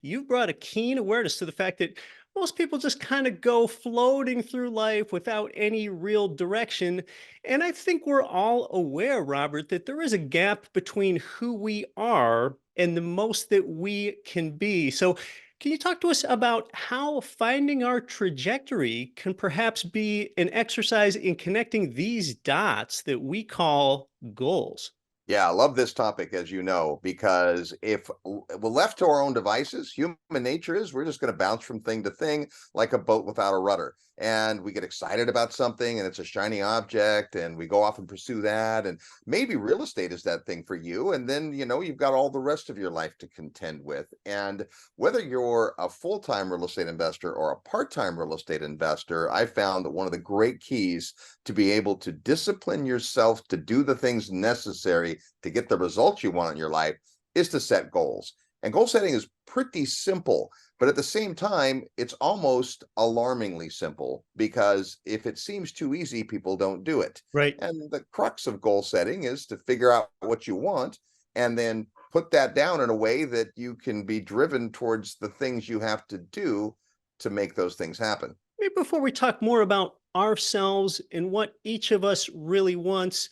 You've brought a keen awareness to the fact that most people just kind of go floating through life without any real direction. And I think we're all aware, Robert, that there is a gap between who we are and the most that we can be. So, can you talk to us about how finding our trajectory can perhaps be an exercise in connecting these dots that we call goals? Yeah, I love this topic, as you know, because if we're left to our own devices, human nature is we're just going to bounce from thing to thing like a boat without a rudder. And we get excited about something and it's a shiny object and we go off and pursue that. And maybe real estate is that thing for you. And then, you've got all the rest of your life to contend with. And whether you're a full time real estate investor or a part time real estate investor, I found that one of the great keys to be able to discipline yourself to do the things necessary to get the results you want in your life is to set goals. And goal setting is pretty simple, but at the same time, it's almost alarmingly simple because if it seems too easy, people don't do it. Right. And the crux of goal setting is to figure out what you want and then put that down in a way that you can be driven towards the things you have to do to make those things happen. Maybe before we talk more about ourselves and what each of us really wants,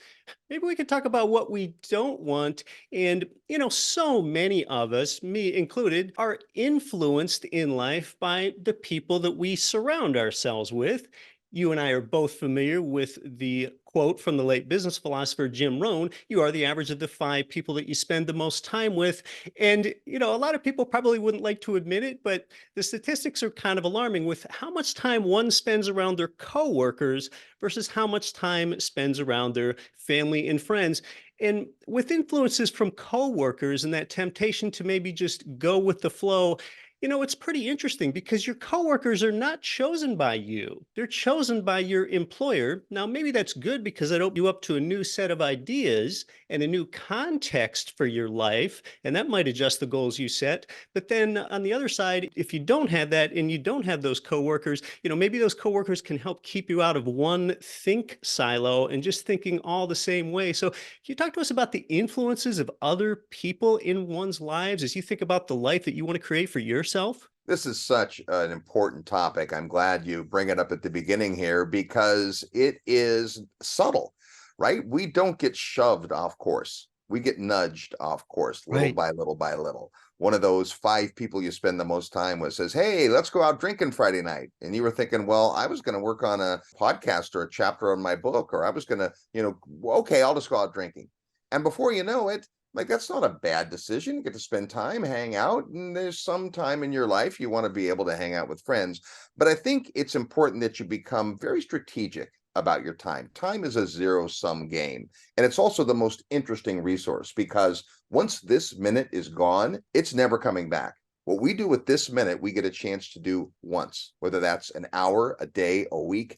maybe we could talk about what we don't want. And, so many of us, me included, are influenced in life by the people that we surround ourselves with. You and I are both familiar with the quote from the late business philosopher Jim Rohn: you are the average of the five people that you spend the most time with. And, a lot of people probably wouldn't like to admit it, but the statistics are kind of alarming with how much time one spends around their coworkers versus how much time spends around their family and friends. And with influences from coworkers and that temptation to maybe just go with the flow, it's pretty interesting because your coworkers are not chosen by you. They're chosen by your employer. Now, maybe that's good because it opens you up to a new set of ideas and a new context for your life. And that might adjust the goals you set. But then on the other side, if you don't have that and you don't have those coworkers, maybe those coworkers can help keep you out of one think silo and just thinking all the same way. So, can you talk to us about the influences of other people in one's lives as you think about the life that you want to create for yourself? This is such an important topic. I'm glad you bring it up at the beginning here because it is subtle, right? We don't get shoved off course. We get nudged off course little Right. by little by little. One of those five people you spend the most time with says, "Hey, let's go out drinking Friday night." And you were thinking, well, I was going to work on a podcast or a chapter on my book, or I was going to, okay, I'll just go out drinking. And before you know it, like, that's not a bad decision. You get to spend time, hang out, and there's some time in your life you want to be able to hang out with friends. But I think it's important that you become very strategic about your time. Time is a zero-sum game. And it's also the most interesting resource because once this minute is gone, it's never coming back. What we do with this minute, we get a chance to do once, whether that's an hour, a day, a week.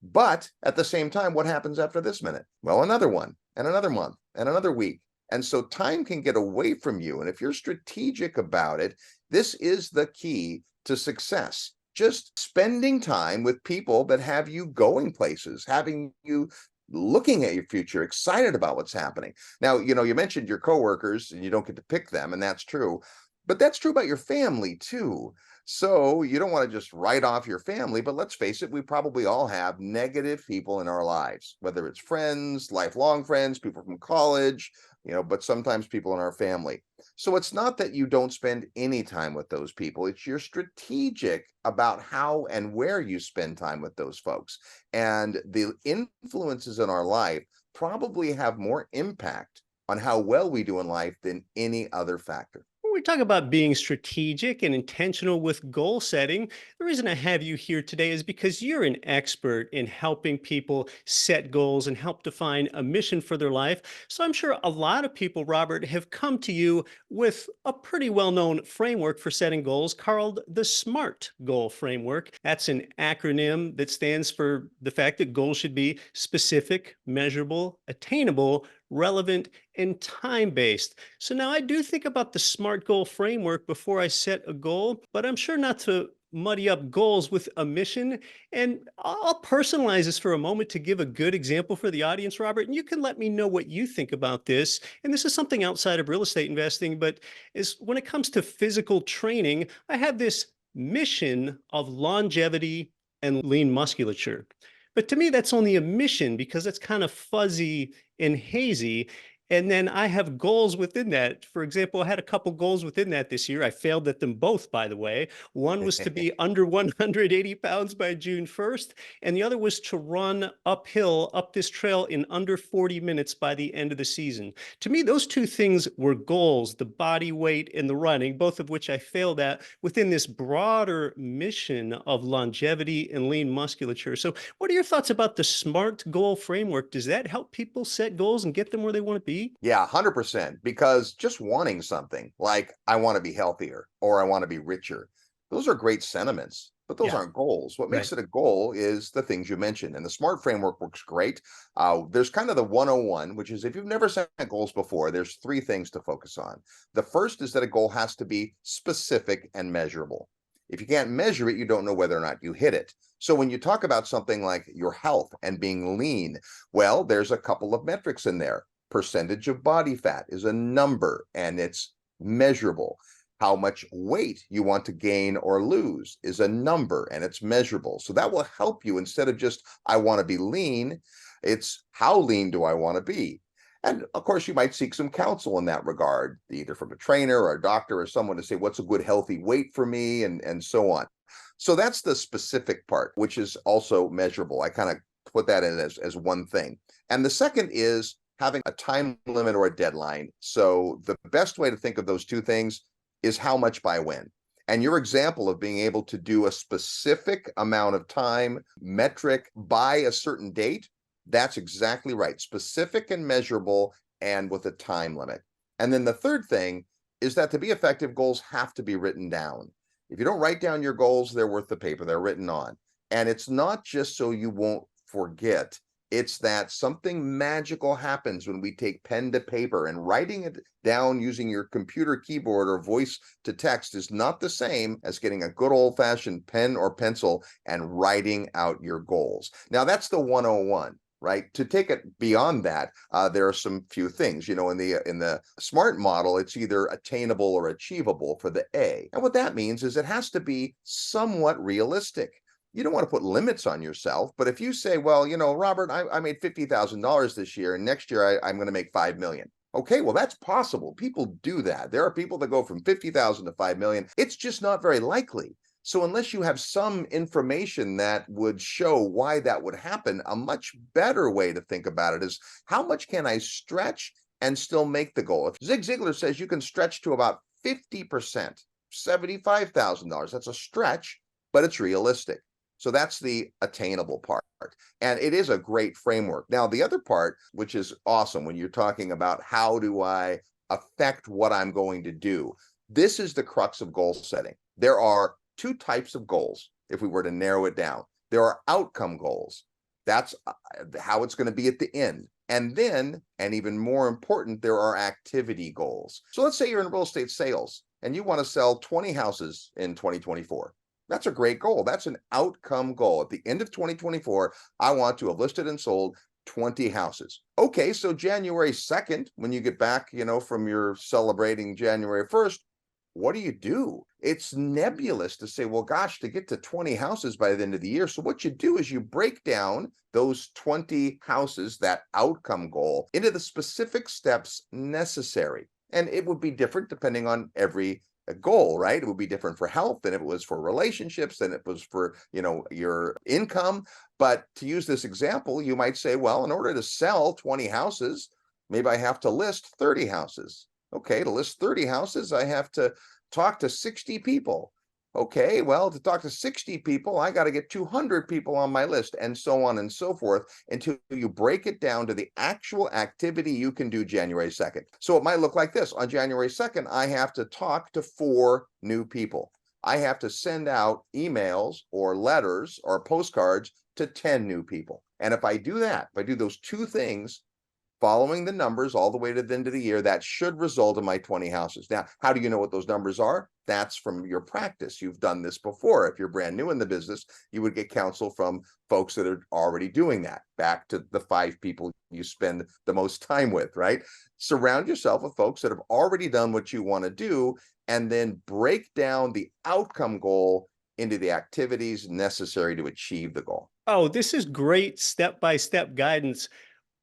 But at the same time, what happens after this minute? Well, another one, and another month, and another week. And so time can get away from you. And if you're strategic about it, this is the key to success. Just spending time with people that have you going places, having you looking at your future, excited about what's happening. Now, you mentioned your coworkers and you don't get to pick them, and that's true. But that's true about your family too. So you don't want to just write off your family, but let's face it, we probably all have negative people in our lives, whether it's friends, lifelong friends, people from college, but sometimes people in our family. So it's not that you don't spend any time with those people. It's you're strategic about how and where you spend time with those folks. And the influences in our life probably have more impact on how well we do in life than any other factor. When we talk about being strategic and intentional with goal setting, the reason I have you here today is because you're an expert in helping people set goals and help define a mission for their life. So I'm sure a lot of people, Robert, have come to you with a pretty well known framework for setting goals called the SMART goal framework. That's an acronym that stands for the fact that goals should be specific, measurable, attainable, relevant, and time based. So now I do think about the SMART goal framework before I set a goal, but I'm sure not to muddy up goals with a mission. And I'll personalize this for a moment to give a good example for the audience, Robert. And you can let me know what you think about this. And this is something outside of real estate investing, but is when it comes to physical training, I have this mission of longevity and lean musculature. But to me, that's only a mission because it's kind of fuzzy and hazy. And then I have goals within that. For example, I had a couple goals within that this year. I failed at them both, by the way. One was to be under 180 pounds by June 1st, and the other was to run uphill up this trail in under 40 minutes by the end of the season. To me, those two things were goals, the body weight and the running, both of which I failed at within this broader mission of longevity and lean musculature. So, what are your thoughts about the SMART goal framework? Does that help people set goals and get them where they want to be? Yeah, 100%. Because just wanting something like I want to be healthier or I want to be richer, those are great sentiments, but those Yeah, aren't goals. What right. makes it a goal is the things you mentioned. And the SMART framework works great. There's kind of the 101, which is if you've never set goals before, there's three things to focus on. The first is that a goal has to be specific and measurable. If you can't measure it, you don't know whether or not you hit it. So when you talk about something like your health and being lean, well, there's a couple of metrics in there. Percentage of body fat is a number and it's measurable. How much weight you want to gain or lose is a number and it's measurable. So that will help you instead of just, I want to be lean, it's how lean do I want to be? And of course, you might seek some counsel in that regard, either from a trainer or a doctor or someone to say, what's a good healthy weight for me and so on. So that's the specific part, which is also measurable. I kind of put that in as one thing. And the second is having a time limit or a deadline. So the best way to think of those two things is how much by when. And your example of being able to do a specific amount of time metric by a certain date, that's exactly right. Specific and measurable and with a time limit. And then the third thing is that to be effective, goals have to be written down. If you don't write down your goals, they're worth the paper they're written on. And it's not just so you won't forget. It's that something magical happens when we take pen to paper, and writing it down using your computer keyboard or voice to text is not the same as getting a good old-fashioned pen or pencil and writing out your goals. Now, that's the 101. Right. To take it beyond that, there are some few things, in the SMART model, it's either attainable or achievable for the A. And what that means is it has to be somewhat realistic. You don't want to put limits on yourself, but if you say, well, Robert, I made $50,000 this year, and next year I'm going to make 5 million. Okay, well, that's possible. People do that. There are people that go from 50,000 to 5 million. It's just not very likely. So unless you have some information that would show why that would happen, a much better way to think about it is how much can I stretch and still make the goal? If Zig Ziglar says you can stretch to about 50%, $75,000, that's a stretch, but it's realistic. So that's the attainable part. And it is a great framework. Now, the other part, which is awesome when you're talking about how do I affect what I'm going to do, this is the crux of goal setting. There are two types of goals, if we were to narrow it down. There are outcome goals. That's how it's going to be at the end. And then, and even more important, there are activity goals. So let's say you're in real estate sales and you want to sell 20 houses in 2024. That's a great goal. That's an outcome goal. At the end of 2024, I want to have listed and sold 20 houses. Okay, so January 2nd, when you get back, from your celebrating January 1st, what do? It's nebulous to say, well, gosh, to get to 20 houses by the end of the year. So what you do is you break down those 20 houses, that outcome goal, into the specific steps necessary. And it would be different depending on every goal, right? It would be different for health than it was for relationships, than it was for, your income. But to use this example, you might say, well, in order to sell 20 houses, maybe I have to list 30 houses. Okay, to list 30 houses, I have to talk to 60 people. Okay, well, to talk to 60 people, I got to get 200 people on my list, and so on and so forth, until you break it down to the actual activity you can do January 2nd. So it might look like this. On January 2nd, I have to talk to 4 new people. I have to send out emails or letters or postcards to 10 new people. And if I do that, if I do those two things, following the numbers all the way to the end of the year, that should result in my 20 houses. Now, how do you know what those numbers are? That's from your practice. You've done this before. If you're brand new in the business, you would get counsel from folks that are already doing that. Back to the 5 people you spend the most time with, right? Surround yourself with folks that have already done what you want to do, and then break down the outcome goal into the activities necessary to achieve the goal. Oh, this is great step-by-step guidance.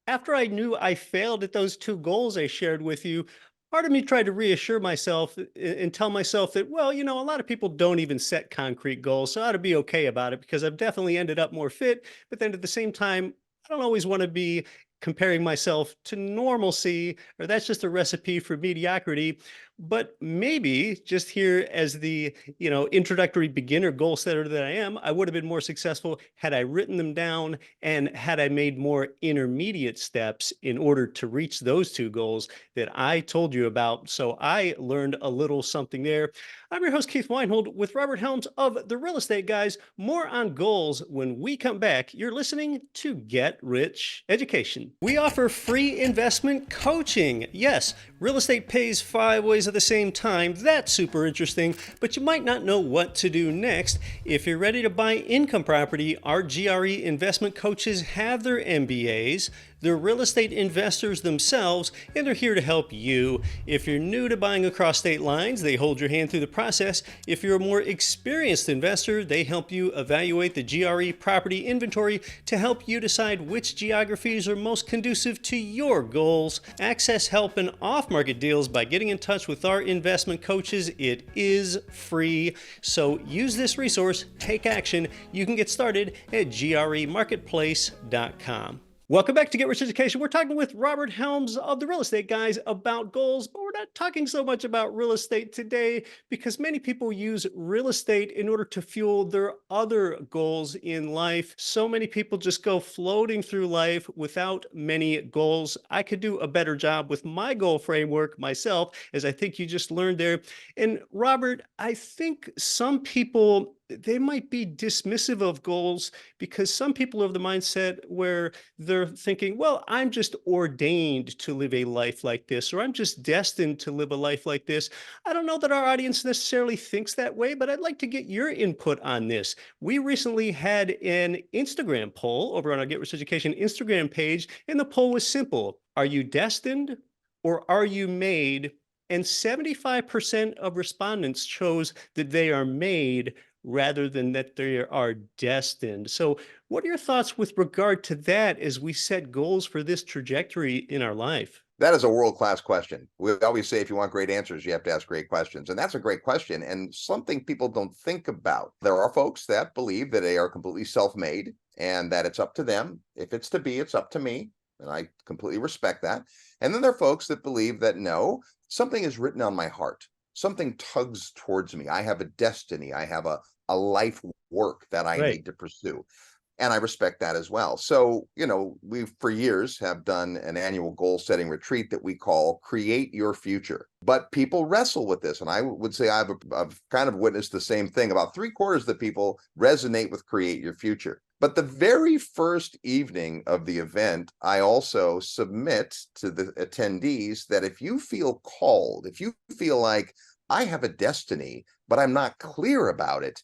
After I knew I failed at those 2 goals I shared with you, part of me tried to reassure myself and tell myself that, well, a lot of people don't even set concrete goals, so I ought to be okay about it because I've definitely ended up more fit. But then at the same time, I don't always want to be comparing myself to normalcy, or that's just a recipe for mediocrity. But maybe just here as the, introductory beginner goal setter that I am, I would have been more successful had I written them down and had I made more intermediate steps in order to reach those 2 goals that I told you about. So I learned a little something there. I'm your host, Keith Weinhold, with Robert Helms of The Real Estate Guys. More on goals when we come back. You're listening to Get Rich Education. We offer free investment coaching. Yes, real estate pays 5 ways at the same time. That's super interesting, but you might not know what to do next. If you're ready to buy income property, our GRE investment coaches have their MBAs. They're real estate investors themselves, and they're here to help you. If you're new to buying across state lines, they hold your hand through the process. If you're a more experienced investor, they help you evaluate the GRE property inventory to help you decide which geographies are most conducive to your goals. Access help and off-market deals by getting in touch with our investment coaches. It is free, so use this resource, take action. You can get started at gremarketplace.com. Welcome back to Get Rich Education. We're talking with Robert Helms of The Real Estate Guys about goals, but we're not talking so much about real estate today because many people use real estate in order to fuel their other goals in life. So many people just go floating through life without many goals. I could do a better job with my goal framework myself, as I think you just learned there. And Robert, I think some people, they might be dismissive of goals because some people have the mindset where they're thinking, well, I'm just ordained to live a life like this, or I'm just destined to live a life like this. I don't know that our audience necessarily thinks that way, but I'd like to get your input on this. We recently had an Instagram poll over on our Get Rich Education Instagram page, and the poll was simple. Are you destined or are you made? And 75% of respondents chose that they are made rather than that they are destined. So, what are your thoughts with regard to that as we set goals for this trajectory in our life? That is a world-class question. We always say if you want great answers, you have to ask great questions. And that's a great question and something people don't think about. There are folks that believe that they are completely self-made and that it's up to them. If it's to be, it's up to me. And I completely respect that. And then there are folks that believe that no, something is written on my heart. Something tugs towards me. I have a destiny. I have a life work that I Right. need to pursue. And I respect that as well. So, we for years have done an annual goal setting retreat that we call Create Your Future. But people wrestle with this. And I would say I've kind of witnessed the same thing. About 3/4 of the people resonate with Create Your Future. But the very first evening of the event, I also submit to the attendees that if you feel called, if you feel like I have a destiny, but I'm not clear about it,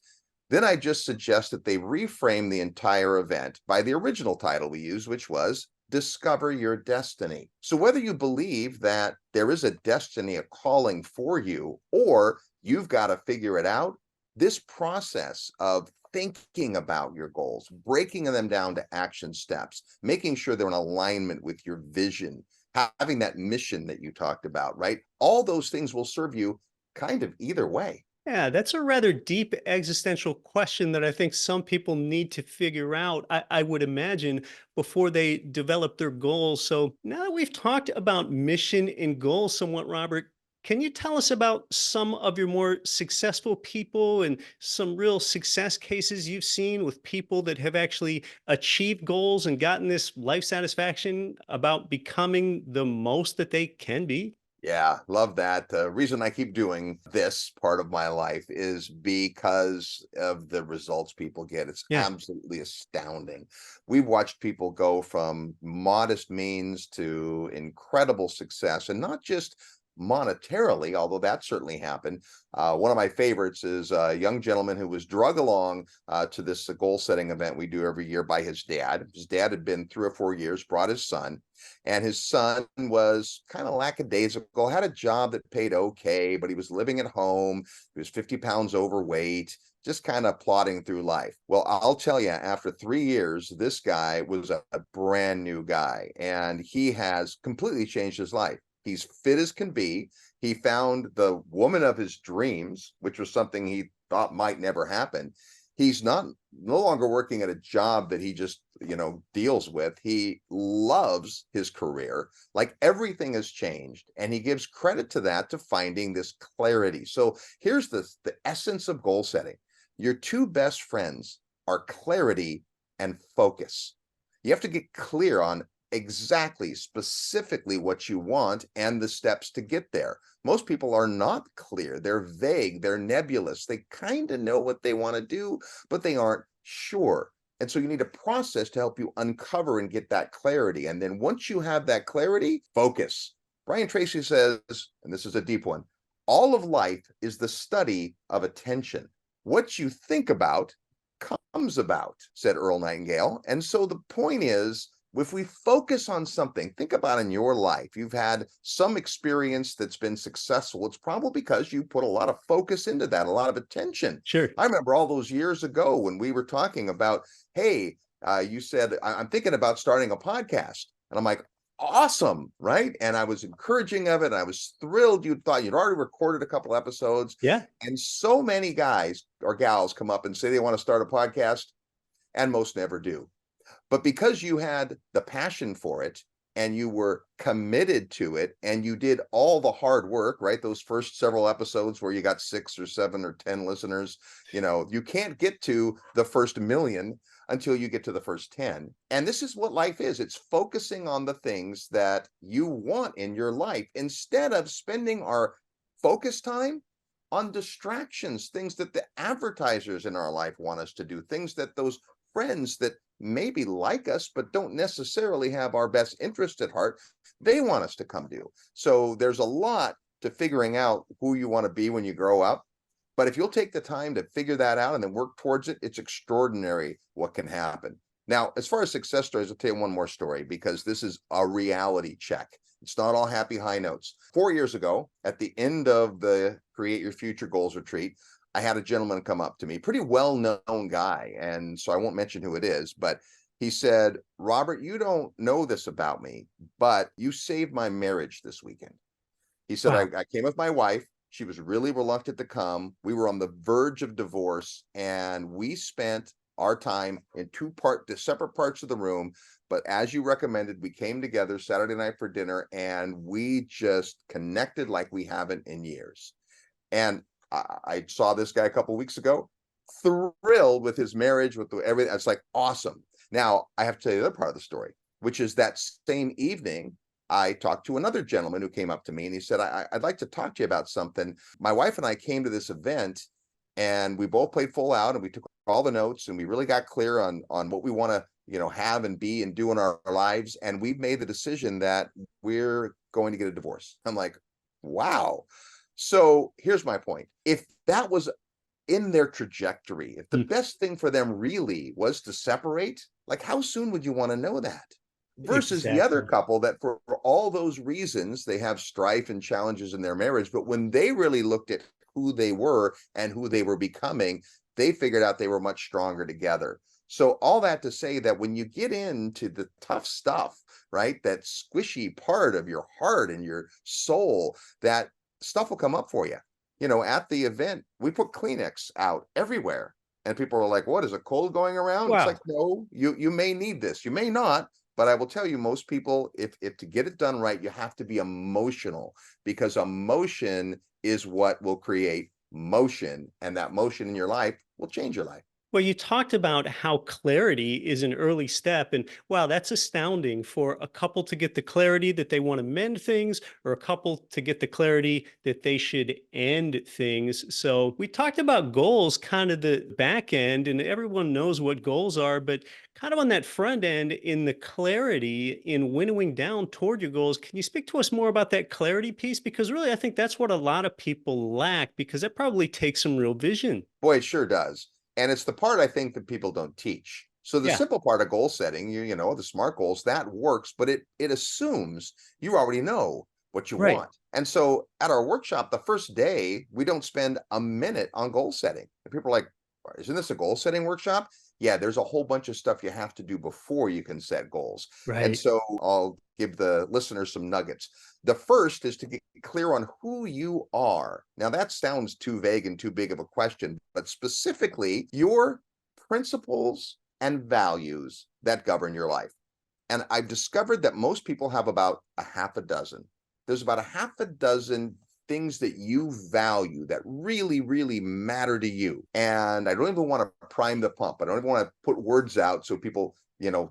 then I just suggest that they reframe the entire event by the original title we used, which was Discover Your Destiny. So whether you believe that there is a destiny, a calling for you, or you've got to figure it out, this process of thinking about your goals, breaking them down to action steps, making sure they're in alignment with your vision, having that mission that you talked about, right? All those things will serve you kind of either way. Yeah, that's a rather deep existential question that I think some people need to figure out, I would imagine, before they develop their goals. So now that we've talked about mission and goals somewhat, Robert, can you tell us about some of your more successful people and some real success cases you've seen with people that have actually achieved goals and gotten this life satisfaction about becoming the most that they can be? Yeah, love that. The reason I keep doing this part of my life is because of the results people get. It's Yeah, absolutely astounding. We've watched people go from modest means to incredible success, and not just monetarily, although that certainly happened. One of my favorites is a young gentleman who was drug along to this goal setting event we do every year by his dad. His dad had been 3 or 4 years, brought his son, and his son was kind of lackadaisical, had a job that paid okay, but he was living at home. He was 50 pounds overweight, just kind of plodding through life. Well, I'll tell you, after 3 years, this guy was a brand new guy, and he has completely changed his life. He's fit as can be. He found the woman of his dreams, which was something he thought might never happen. He's not no longer working at a job that he just, deals with. He loves his career. Like, everything has changed, and he gives credit to that, to finding this clarity. So here's the essence of goal setting. Your two best friends are clarity and focus. You have to get clear on exactly, specifically what you want and the steps to get there. Most people are not clear. They're vague, they're nebulous. They kind of know what they want to do, but they aren't sure. And so you need a process to help you uncover and get that clarity. And then once you have that clarity, focus. Brian Tracy says, and this is a deep one, all of life is the study of attention. What you think about comes about, said Earl Nightingale. And so the point is, if we focus on something, think about in your life, you've had some experience that's been successful. It's probably because you put a lot of focus into that, a lot of attention. sure. I remember all those years ago when we were talking about, hey, you said, I'm thinking about starting a podcast. And I'm like, awesome, right? And I was encouraging of it. And I was thrilled. You thought you'd already recorded a couple episodes. Yeah, And so many guys or gals come up and say they want to start a podcast, and most never do. But because you had the passion for it, and you were committed to it, and you did all the hard work, right? Those first several episodes where you got 6 or 7 or 10 listeners, you can't get to the first million until you get to the first 10. And this is what life is. It's focusing on the things that you want in your life instead of spending our focus time on distractions, things that the advertisers in our life want us to do, things that those friends that maybe like us but don't necessarily have our best interest at heart, they want us to come do. So there's a lot to figuring out who you want to be when you grow up. But if you'll take the time to figure that out and then work towards it, it's extraordinary what can happen. Now, as far as success stories, I'll tell you one more story, because this is a reality check. It's not all happy high notes. 4 years ago, at the end of the Create Your Future Goals retreat, I had a gentleman come up to me, pretty well-known guy, and so I won't mention who it is, but he said, Robert, you don't know this about me, but you saved my marriage this weekend. He said, wow. I came with my wife. She was really reluctant to come. We were on the verge of divorce, and we spent our time in separate parts of the room. But as you recommended, we came together Saturday night for dinner, and we just connected like we haven't in years. And I saw this guy a couple weeks ago, thrilled with his marriage, with everything. It's like, awesome. Now I have to tell you the other part of the story, which is that same evening, I talked to another gentleman who came up to me, and he said, I'd like to talk to you about something. My wife and I came to this event, and we both played full out, and we took all the notes, and we really got clear on what we want to, have and be and do in our lives. And we've made the decision that we're going to get a divorce. I'm like, wow. So here's my point. If that was in their trajectory, if the Mm, best thing for them really was to separate, like, how soon would you want to know that? Versus the other exactly. couple that for all those reasons, they have strife and challenges in their marriage. But when they really looked at who they were and who they were becoming, they figured out they were much stronger together. So all that to say that when you get into the tough stuff, right, that squishy part of your heart and your soul, that stuff will come up for you. At the event, we put Kleenex out everywhere. And people are like, what, is it cold going around? It's like, Wow. no, you may need this. You may not. But I will tell you, most people, if to get it done right, you have to be emotional, because emotion is what will create motion. And that motion in your life will change your life. Well, you talked about how clarity is an early step. And wow, that's astounding for a couple to get the clarity that they want to mend things, or a couple to get the clarity that they should end things. So we talked about goals, kind of the back end, and everyone knows what goals are, but kind of on that front end, in the clarity in winnowing down toward your goals. Can you speak to us more about that clarity piece? Because really, I think that's what a lot of people lack, because that probably takes some real vision. Boy, it sure does. And it's the part I think that people don't teach. So the Yeah, simple part of goal setting, the smart goals, that works, but it assumes you already know what you right. want. And so at our workshop, the first day, we don't spend a minute on goal setting. And people are like, isn't this a goal setting workshop? Yeah, there's a whole bunch of stuff you have to do before you can set goals. And Right. so I'll give the listeners some nuggets. The first is to get clear on who you are. Now, that sounds too vague and too big of a question, but specifically your principles and values that govern your life. And I've discovered that most people have about a half a dozen. There's about a half a dozen things that you value that really, really matter to you. And I don't even want to prime the pump. I don't even want to put words out so people,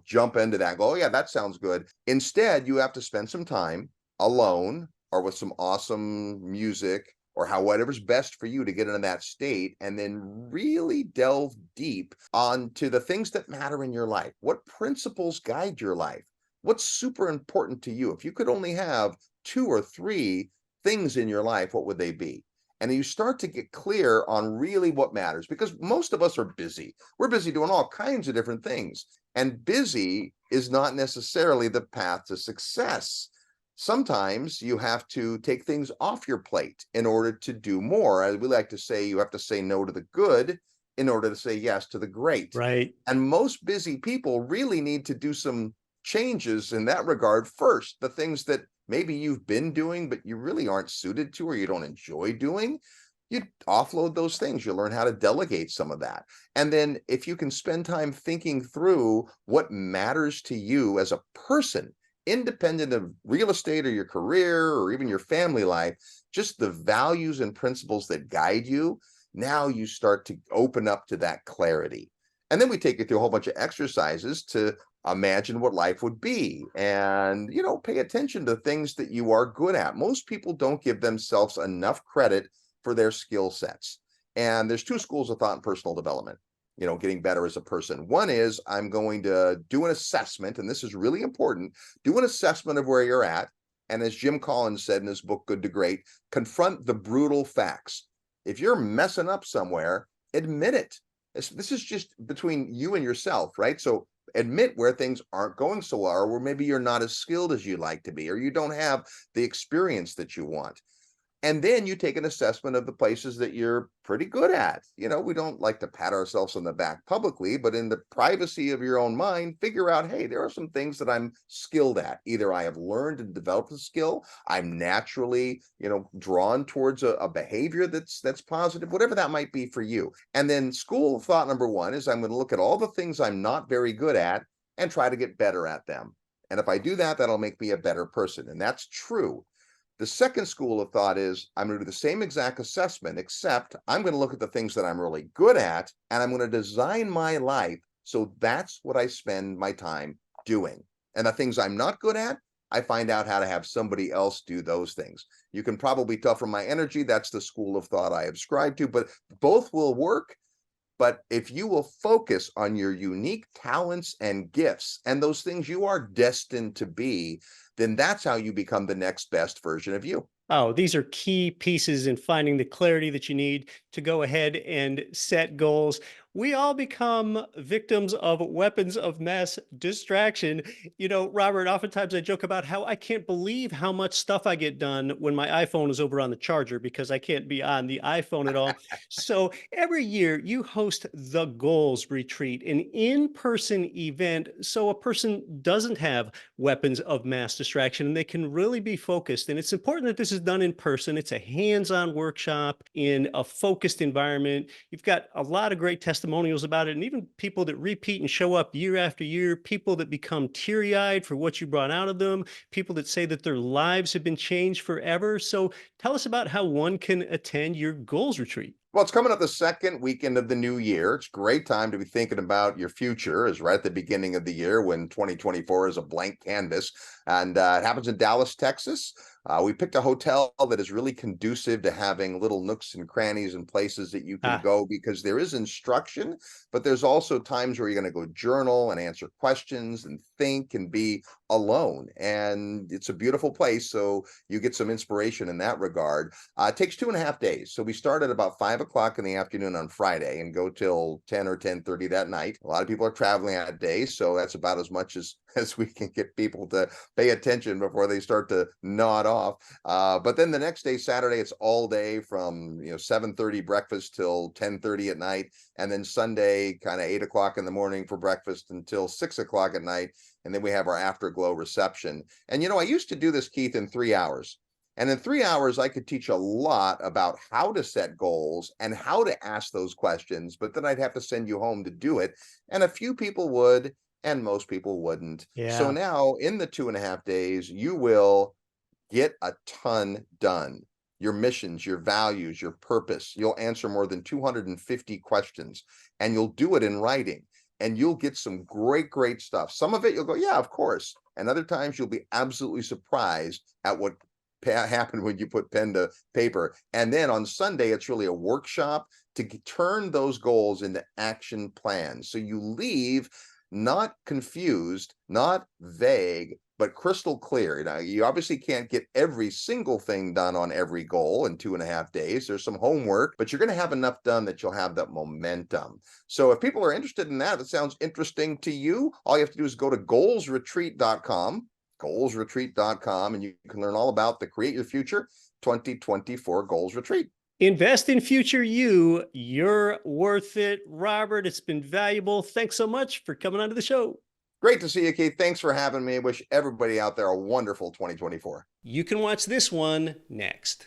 jump into that and go, oh, yeah, that sounds good. Instead, you have to spend some time alone or with some awesome music or how whatever's best for you to get into that state and then really delve deep onto the things that matter in your life. What principles guide your life? What's super important to you? If you could only have two or three things in your life, what would they be? And you start to get clear on really what matters because most of us are busy. We're busy doing all kinds of different things. And busy is not necessarily the path to success. Sometimes you have to take things off your plate in order to do more. As we like to say, you have to say no to the good in order to say yes to the great. Right. And most busy people really need to do some changes in that regard first. The things that maybe you've been doing, but you really aren't suited to or you don't enjoy doing, you offload those things. You learn how to delegate some of that. And then if you can spend time thinking through what matters to you as a person, independent of real estate or your career or even your family life, just the values and principles that guide you, now you start to open up to that clarity. And then we take you through a whole bunch of exercises to imagine what life would be and pay attention to things that you are good at. Most people don't give themselves enough credit for their skill sets. And there's two schools of thought in personal development, getting better as a person. One is I'm going to do an assessment, and this is really important. Do an assessment of where you're at. And as Jim Collins said in his book, Good to Great, confront the brutal facts. If you're messing up somewhere, admit it. This is just between you and yourself, right? So admit where things aren't going so well, or where maybe you're not as skilled as you'd like to be, or you don't have the experience that you want. And then you take an assessment of the places that you're pretty good at. We don't like to pat ourselves on the back publicly, but in the privacy of your own mind, figure out, hey, there are some things that I'm skilled at. Either I have learned and developed a skill, I'm naturally, drawn towards a behavior that's positive, whatever that might be for you. And then school of thought number one is I'm going to look at all the things I'm not very good at and try to get better at them. And if I do that, that'll make me a better person. And that's true. The second school of thought is I'm going to do the same exact assessment, except I'm going to look at the things that I'm really good at, and I'm going to design my life so that's what I spend my time doing. And the things I'm not good at, I find out how to have somebody else do those things. You can probably tell from my energy, that's the school of thought I subscribe to, but both will work. But if you will focus on your unique talents and gifts and those things you are destined to be, then that's how you become the next best version of you. Oh, these are key pieces in finding the clarity that you need to go ahead and set goals. We all become victims of weapons of mass distraction. Robert, oftentimes I joke about how I can't believe how much stuff I get done when my iPhone is over on the charger because I can't be on the iPhone at all. So every year you host the Goals Retreat, an in person event so a person doesn't have weapons of mass distraction and they can really be focused. And it's important that this is done in person. It's a hands on workshop in a focused environment. You've got a lot of great testimonials about it, and even people that repeat and show up year after year, people that become teary eyed for what you brought out of them, people that say that their lives have been changed forever. So tell us about how one can attend your goals retreat. Well, it's coming up the second weekend of the new year. It's a great time to be thinking about your future, is right at the beginning of the year when 2024 is a blank canvas. And it happens in Dallas, Texas. We picked a hotel that is really conducive to having little nooks and crannies and places that you can Ah, go, because there is instruction, but there's also times where you're going to go journal and answer questions and think and be alone. And it's a beautiful place. So you get some inspiration in that regard. It takes 2.5 days. So we start at about 5 o'clock in the afternoon on Friday and go till 10 or 10:30 that night. A lot of people are traveling that day, so that's about as much as we can get people to pay attention before they start to nod off. But then the next day, Saturday, it's all day from 7:30 breakfast till 10:30 at night, and then Sunday, kind of 8 o'clock in the morning for breakfast until 6 o'clock at night, and then we have our afterglow reception. And I used to do this, Keith, in 3 hours. And in 3 hours, I could teach a lot about how to set goals and how to ask those questions, but then I'd have to send you home to do it. And a few people would, and most people wouldn't. So yeah. now in the 2.5 days, you will get a ton done. Your missions, your values, your purpose. You'll answer more than 250 questions, and you'll do it in writing. And you'll get some great, great stuff. Some of it you'll go, yeah, of course. And other times you'll be absolutely surprised at what happened when you put pen to paper. And then on Sunday, it's really a workshop to turn those goals into action plans. So you leave not confused, not vague, but crystal clear. Now, you obviously can't get every single thing done on every goal in 2.5 days. There's some homework, but you're going to have enough done that you'll have that momentum. So if people are interested in that, if it sounds interesting to you, all you have to do is go to goalsretreat.com, and you can learn all about the Create Your Future 2024 Goals Retreat. Invest in future you. You're worth it, Robert. It's been valuable. Thanks so much for coming onto the show. Great to see you, Keith. Thanks for having me. Wish everybody out there a wonderful 2024. You can watch this one next.